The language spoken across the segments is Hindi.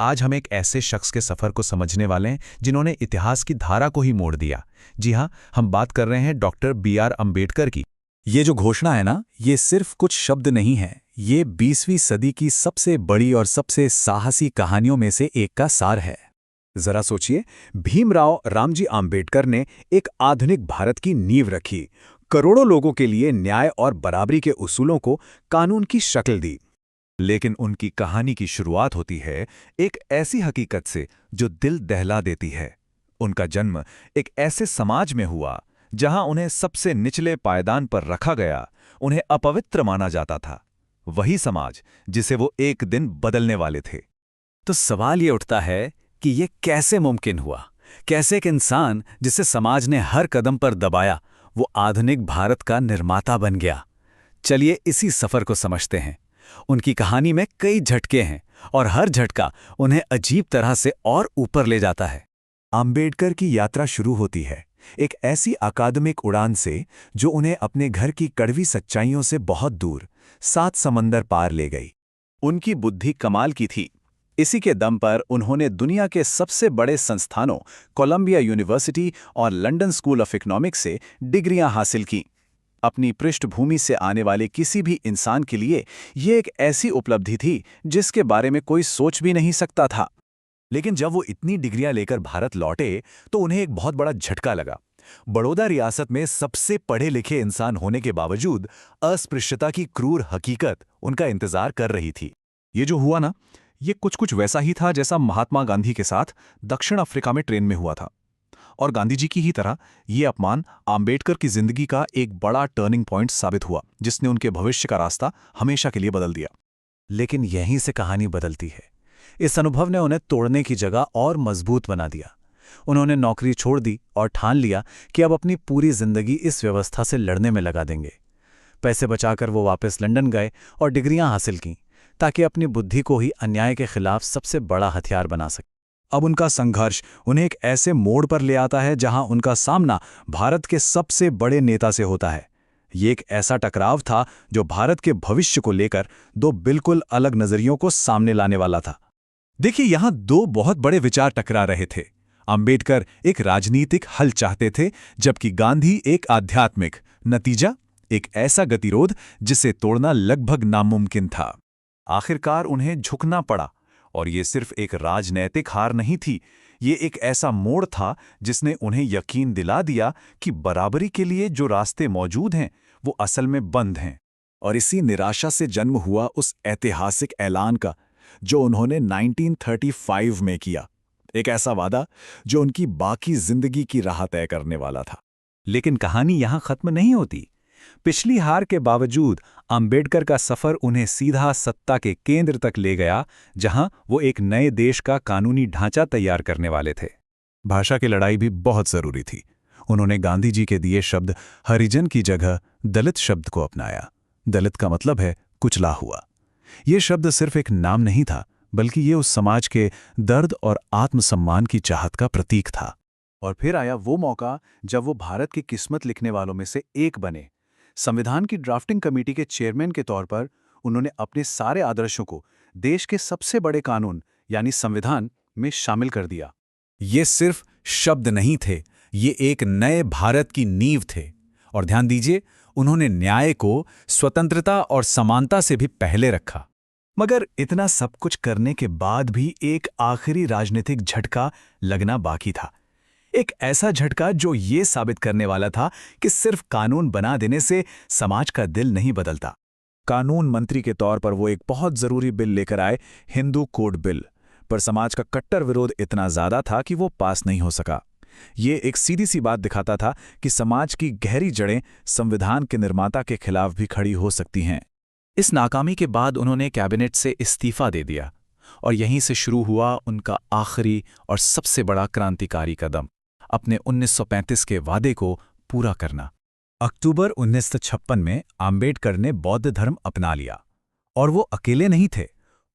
आज हम एक ऐसे शख्स के सफर को समझने वाले हैं जिन्होंने इतिहास की धारा को ही मोड़ दिया। जी हाँ, हम बात कर रहे हैं डॉक्टर बी.आर. अम्बेडकर की। ये जो घोषणा है ना, ये सिर्फ कुछ शब्द नहीं है। ये 20वीं सदी की सबसे बड़ी और सबसे साहसी कहानियों में से एक का सार है। जरा सोचिए, भीमराव रामजी आम्बेडकर ने एक आधुनिक भारत की नींव रखी, करोड़ों लोगों के लिए न्याय और बराबरी के उसूलों को कानून की शक्ल दी। लेकिन उनकी कहानी की शुरुआत होती है एक ऐसी हकीकत से जो दिल दहला देती है। उनका जन्म एक ऐसे समाज में हुआ जहां उन्हें सबसे निचले पायदान पर रखा गया, उन्हें अपवित्र माना जाता था। वही समाज जिसे वो एक दिन बदलने वाले थे। तो सवाल ये उठता है कि ये कैसे मुमकिन हुआ? कैसे एक इंसान जिसे समाज ने हर कदम पर दबाया, वो आधुनिक भारत का निर्माता बन गया? चलिए इसी सफर को समझते हैं। उनकी कहानी में कई झटके हैं और हर झटका उन्हें अजीब तरह से और ऊपर ले जाता है। आम्बेडकर की यात्रा शुरू होती है एक ऐसी अकादमिक उड़ान से जो उन्हें अपने घर की कड़वी सच्चाइयों से बहुत दूर, 7 समंदर पार ले गई। उनकी बुद्धि कमाल की थी। इसी के दम पर उन्होंने दुनिया के सबसे बड़े संस्थानों कोलंबिया यूनिवर्सिटी और लंदन स्कूल ऑफ इकोनॉमिक्स से डिग्रियां हासिल की। अपनी पृष्ठभूमि से आने वाले किसी भी इंसान के लिए ये एक ऐसी उपलब्धि थी जिसके बारे में कोई सोच भी नहीं सकता था। लेकिन जब वो इतनी डिग्रियां लेकर भारत लौटे तो उन्हें एक बहुत बड़ा झटका लगा। बड़ौदा रियासत में सबसे पढ़े लिखे इंसान होने के बावजूद अस्पृश्यता की क्रूर हकीकत उनका इंतजार कर रही थी। ये जो हुआ ना, ये कुछ वैसा ही था जैसा महात्मा गांधी के साथ दक्षिण अफ्रीका में ट्रेन में हुआ था। और गांधी जी की ही तरह ये अपमान आम्बेडकर की जिंदगी का एक बड़ा टर्निंग पॉइंट साबित हुआ, जिसने उनके भविष्य का रास्ता हमेशा के लिए बदल दिया। लेकिन यहीं से कहानी बदलती है। इस अनुभव ने उन्हें तोड़ने की जगह और मजबूत बना दिया। उन्होंने नौकरी छोड़ दी और ठान लिया कि अब अपनी पूरी जिंदगी इस व्यवस्था से लड़ने में लगा देंगे। पैसे बचाकर वो वापस लंदन गए और डिग्रियां हासिल कीं, ताकि अपनी बुद्धि को ही अन्याय के खिलाफ सबसे बड़ा हथियार बना सके। अब उनका संघर्ष उन्हें एक ऐसे मोड़ पर ले आता है जहां उनका सामना भारत के सबसे बड़े नेता से होता है। ये एक ऐसा टकराव था जो भारत के भविष्य को लेकर दो बिल्कुल अलग नजरियों को सामने लाने वाला था। देखिए, यहां दो बहुत बड़े विचार टकरा रहे थे। अंबेडकर एक राजनीतिक हल चाहते थे, जबकि गांधी एक आध्यात्मिक। नतीजा, एक ऐसा गतिरोध जिसे तोड़ना लगभग नामुमकिन था। आखिरकार उन्हें झुकना पड़ा, और ये सिर्फ एक राजनैतिक हार नहीं थी, ये एक ऐसा मोड़ था जिसने उन्हें यकीन दिला दिया कि बराबरी के लिए जो रास्ते मौजूद हैं वो असल में बंद हैं। और इसी निराशा से जन्म हुआ उस ऐतिहासिक ऐलान का जो उन्होंने 1935 में किया। एक ऐसा वादा जो उनकी बाकी जिंदगी की राह तय करने वाला था। लेकिन कहानी यहां खत्म नहीं होती। पिछली हार के बावजूद अंबेडकर का सफर उन्हें सीधा सत्ता के केंद्र तक ले गया, जहां वो एक नए देश का कानूनी ढांचा तैयार करने वाले थे। भाषा की लड़ाई भी बहुत जरूरी थी। उन्होंने गांधी जी के दिए शब्द हरिजन की जगह दलित शब्द को अपनाया। दलित का मतलब है कुचला हुआ। ये शब्द सिर्फ एक नाम नहीं था, बल्कि ये उस समाज के दर्द और आत्मसम्मान की चाहत का प्रतीक था। और फिर आया वो मौका जब वो भारत की किस्मत लिखने वालों में से एक बने। संविधान की ड्राफ्टिंग कमेटी के चेयरमैन के तौर पर उन्होंने अपने सारे आदर्शों को देश के सबसे बड़े कानून यानी संविधान में शामिल कर दिया। ये सिर्फ शब्द नहीं थे, ये एक नए भारत की नींव थे। और ध्यान दीजिए, उन्होंने न्याय को स्वतंत्रता और समानता से भी पहले रखा। मगर इतना सब कुछ करने के बाद भी एक आखिरी राजनीतिक झटका लगना बाकी था। एक ऐसा झटका जो ये साबित करने वाला था कि सिर्फ कानून बना देने से समाज का दिल नहीं बदलता। कानून मंत्री के तौर पर वो एक बहुत जरूरी बिल लेकर आए, हिंदू कोड बिल। पर समाज का कट्टर विरोध इतना ज्यादा था कि वो पास नहीं हो सका। ये एक सीधी सी बात दिखाता था कि समाज की गहरी जड़ें संविधान के निर्माता के खिलाफ भी खड़ी हो सकती हैं। इस नाकामी के बाद उन्होंने कैबिनेट से इस्तीफा दे दिया, और यहीं से शुरू हुआ उनका आखिरी और सबसे बड़ा क्रांतिकारी कदम, अपने 1935 के वादे को पूरा करना। अक्टूबर 1956 में आम्बेडकर ने बौद्ध धर्म अपना लिया। और वो अकेले नहीं थे,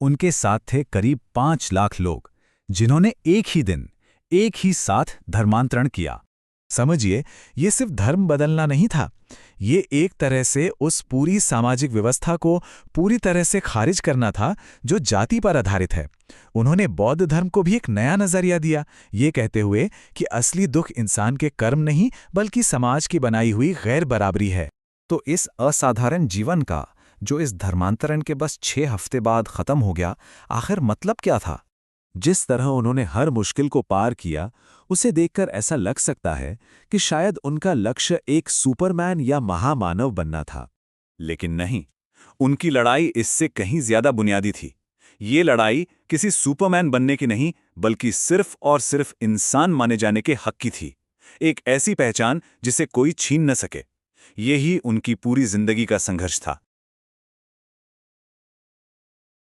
उनके साथ थे करीब 5 लाख लोग, जिन्होंने एक ही दिन, एक ही साथ धर्मांतरण किया। समझिए, ये सिर्फ धर्म बदलना नहीं था, ये एक तरह से उस पूरी सामाजिक व्यवस्था को पूरी तरह से खारिज करना था जो जाति पर आधारित है। उन्होंने बौद्ध धर्म को भी एक नया नजरिया दिया, ये कहते हुए कि असली दुख इंसान के कर्म नहीं बल्कि समाज की बनाई हुई गैर बराबरी है। तो इस असाधारण जीवन का, जो इस धर्मांतरण के बस 6 हफ्ते बाद खत्म हो गया, आखिर मतलब क्या था? जिस तरह उन्होंने हर मुश्किल को पार किया, उसे देखकर ऐसा लग सकता है कि शायद उनका लक्ष्य एक सुपरमैन या महामानव बनना था। लेकिन नहीं, उनकी लड़ाई इससे कहीं ज्यादा बुनियादी थी। ये लड़ाई किसी सुपरमैन बनने की नहीं, बल्कि सिर्फ और सिर्फ इंसान माने जाने के हक की थी। एक ऐसी पहचान जिसे कोई छीन न सके। यही उनकी पूरी जिंदगी का संघर्ष था।